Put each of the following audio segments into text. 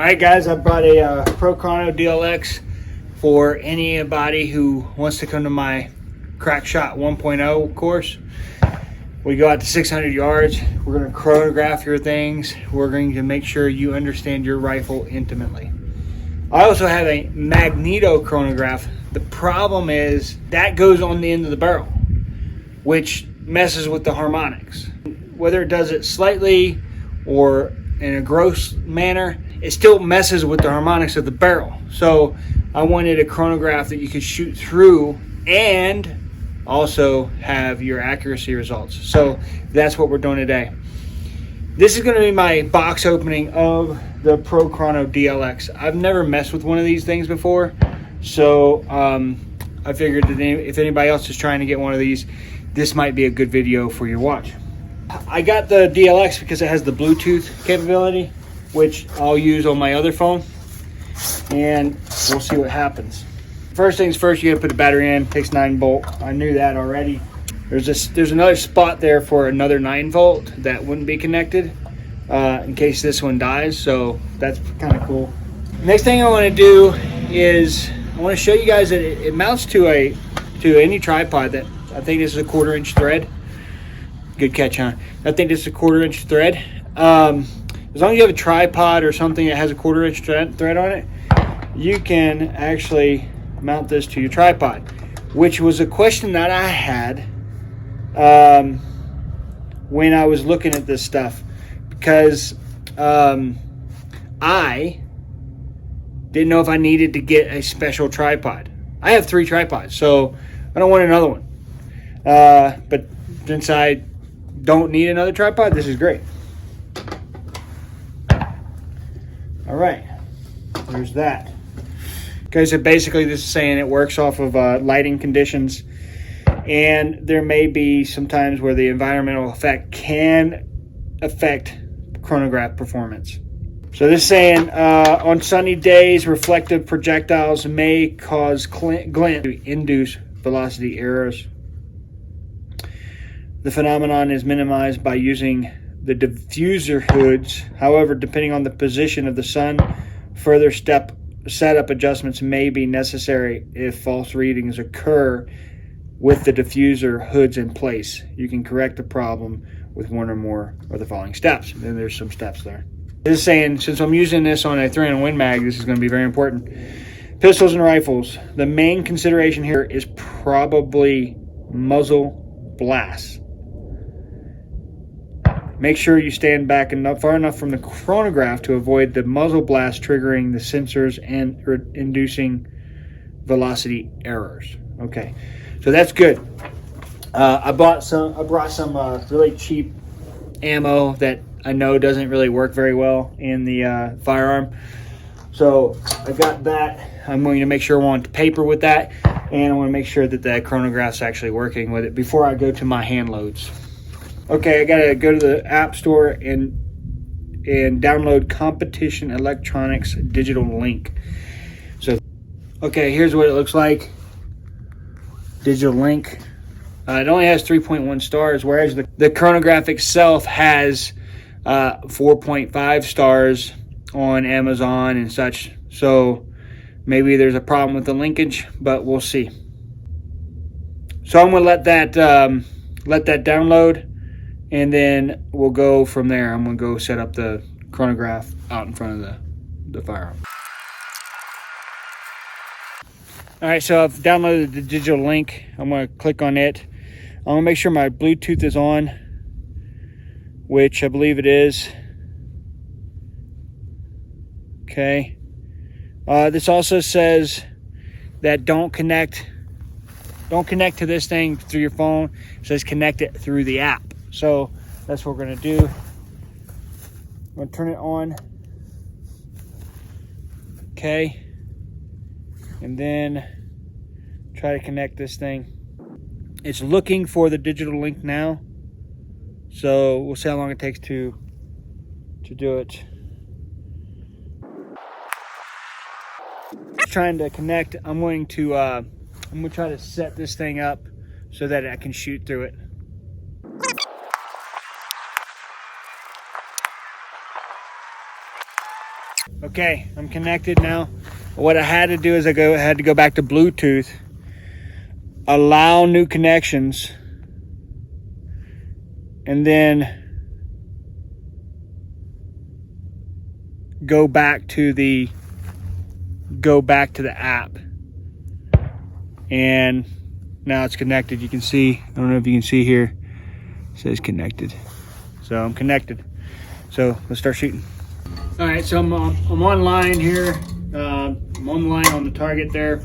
All right, guys, I brought a ProChrono DLX for anybody who wants to come to my Crack Shot 1.0 course. We go out to 600 yards. We're going to chronograph your things. We're going to make sure you understand your rifle intimately. I also have a magneto chronograph. The problem is that goes on the end of the barrel, which messes with the harmonics. Whether it does it slightly or in a gross manner, it still messes with the harmonics of the barrel. So I wanted a chronograph that you could shoot through and also have your accuracy results. So that's what we're doing today. This is going to be my box opening of the ProChrono DLX. I've never messed with one of these things before, so I figured that if anybody else is trying to get one of these, this might be a good video for you to watch. I got the DLX because it has the Bluetooth capability, which I'll use on my other phone, and we'll see what happens. First things first, you gotta put the battery in. It takes 9-volt. I knew that already. There's another spot there for another 9-volt that wouldn't be connected in case this one dies, so that's kind of cool. Next thing I want to do is I want to show you guys that it mounts to any tripod. That I think this is a 1/4-inch thread. Good catch, huh? I think this is a 1/4-inch thread. As long as you have a tripod or something that has a 1/4-inch thread on it, you can actually mount this to your tripod, which was a question that I had when I was looking at this stuff, because I didn't know if I needed to get a special tripod. I have 3 tripods, so I don't want another one. But since I don't need another tripod, this is great. All right, there's that. Okay, so basically this is saying it works off of lighting conditions, and there may be some times where the environmental effect can affect chronograph performance. So this is saying on sunny days, reflective projectiles may cause glint to induce velocity errors. The phenomenon is minimized by using the diffuser hoods. However, depending on the position of the sun, further setup adjustments may be necessary if false readings occur with the diffuser hoods in place. You can correct the problem with one or more of the following steps. And then there's some steps there. This is saying, since I'm using this on a 300 Win Mag, this is going to be very important. Pistols and rifles. The main consideration here is probably muzzle blast. Make sure you stand back far enough from the chronograph to avoid the muzzle blast triggering the sensors and inducing velocity errors. Okay, so that's good. I brought some really cheap ammo that I know doesn't really work very well in the firearm. So I got that. I'm going to make sure I want paper with that, and I want to make sure that the chronograph's actually working with it before I go to my hand loads. Okay, I gotta go to the App Store and download Competition Electronics Digital Link. So, okay, here's what it looks like. Digital Link. It only has 3.1 stars, whereas the chronograph itself has 4.5 stars on Amazon and such. So maybe there's a problem with the linkage, but we'll see. So I'm gonna let that download, and then we'll go from there. I'm going to go set up the chronograph out in front of the firearm. All right, so I've downloaded the digital link. I'm going to click on it. I'm going to make sure my Bluetooth is on, which I believe it is. Okay. This also says that don't connect to this thing through your phone. It says connect it through the app. So that's what we're going to do. I'm going to turn it on. Okay. And then try to connect this thing. It's looking for the digital link now. So we'll see how long it takes to do it. Trying to connect. I'm going to try to set this thing up so that I can shoot through it. Okay. Okay, I'm connected now. What I had to do is I had to go back to Bluetooth, allow new connections, and then go back to the app. And now it's connected. You can see, I don't know if you can see here, it says connected. So I'm connected. So let's start shooting. All right, so I'm online here. I'm on the line on the target there.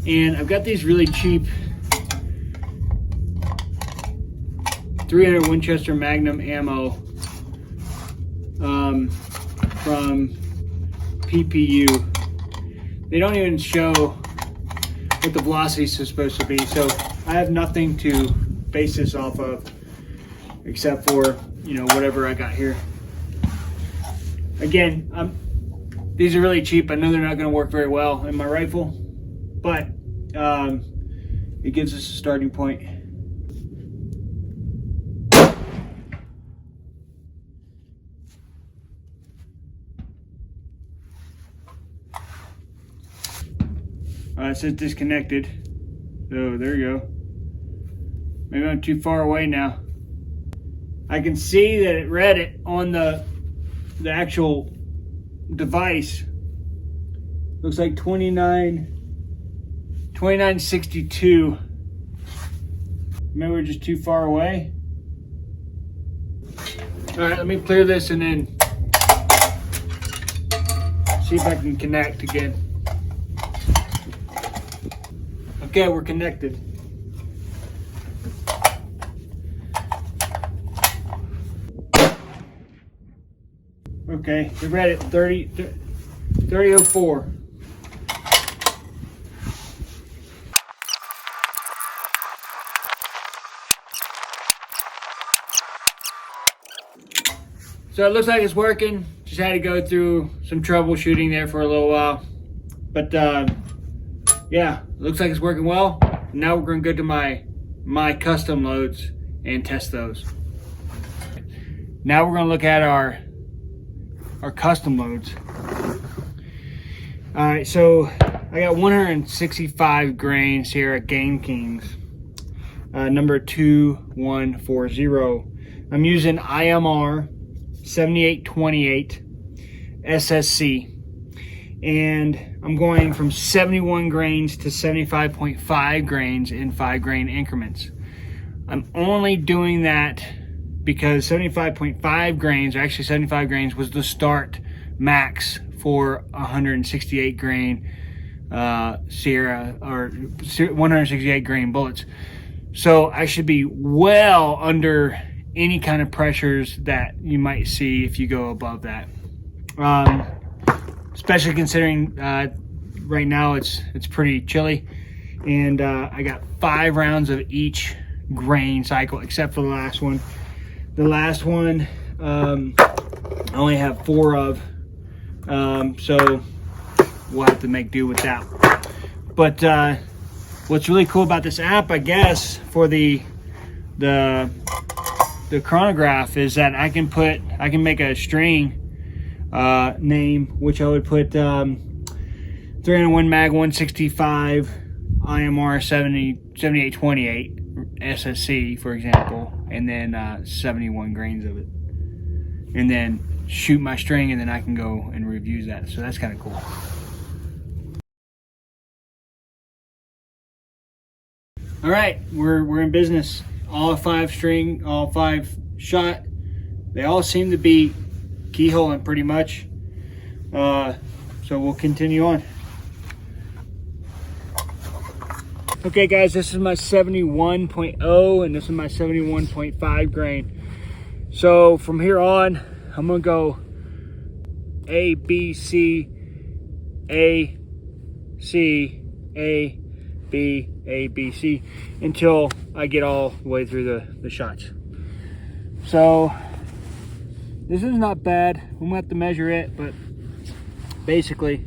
And I've got these really cheap 300 Winchester Magnum ammo from PPU. They don't even show what the velocity is supposed to be, so I have nothing to base this off of except for, you know, whatever I got here. Again, these are really cheap. I know they're not going to work very well in my rifle, but it gives us a starting point. It says disconnected. So there you go. Maybe I'm too far away now. I can see that it read it on the actual device. Looks like 2962. Maybe we're just too far away. All right, let me clear this and then see if I can connect again. Okay, we're connected. Okay, we read it 3004. So it looks like it's working. Just had to go through some troubleshooting there for a little while. But yeah, looks like it's working well. Now we're going to go to my custom loads and test those. Now we're going to look at our custom loads. All right, so I got 165 grain Sierra Game Kings, number 2140. I'm using IMR 7828 SSC. And I'm going from 71 grains to 75.5 grains in 5 grain increments. I'm only doing that because 75.5 grains, or actually 75 grains, was the start max for 168 grain Sierra, or 168 grain bullets. So I should be well under any kind of pressures that you might see if you go above that. Especially considering right now it's pretty chilly, and I got 5 rounds of each grain cycle except for the last one. The last one I only have 4 of, so we'll have to make do with that. But what's really cool about this app, I guess, for the chronograph is that I can make a string name, which I would put 301 mag 165 IMR 7828 SSC, for example, and then 71 grains of it, and then shoot my string, and then I can go and review that. So that's kind of cool. All right, we're in business. All 5 string, all 5 shot. They all seem to be keyholing pretty much. So we'll continue on. Okay guys, this is my 71.0 and this is my 71.5 grain. So from here on, I'm gonna go A, B, C, A, C, A, B, A, B, C, until I get all the way through the shots. So this is not bad. I'm gonna have to measure it, but basically,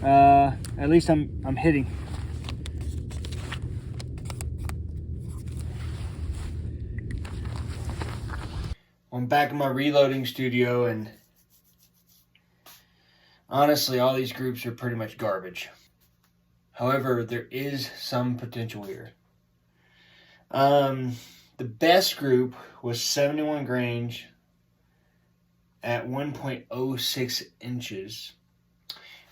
at least I'm hitting. I'm back in my reloading studio, and Honestly, all these groups are pretty much garbage. However, there is some potential here. The best group was 71 grains at 1.06 inches.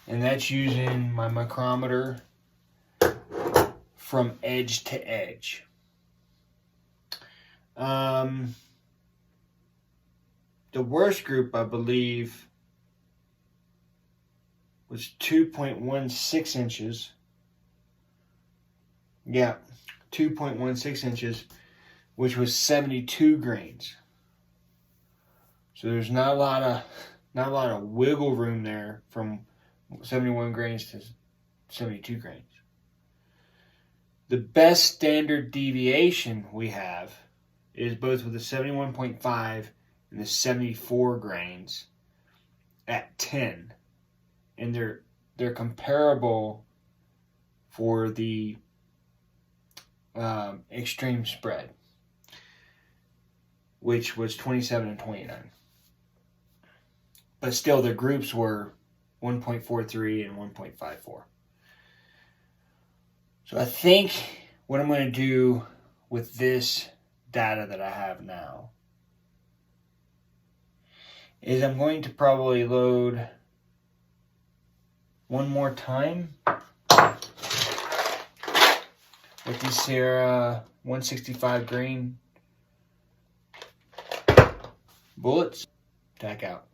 And that's using my micrometer from edge to edge. The worst group, I believe, was 2.16 inches. Yeah, 2.16 inches, which was 72 grains. So there's not a lot of wiggle room there from 71 grains to 72 grains. The best standard deviation we have is both with the 71.5 and the 74 grains at 10. And they're comparable for the extreme spread, which was 27 and 29. But still, the groups were 1.43 and 1.54. So I think what I'm going to do with this data that I have now is I'm going to probably load one more time with these Sierra 165 grain bullets. Tack out.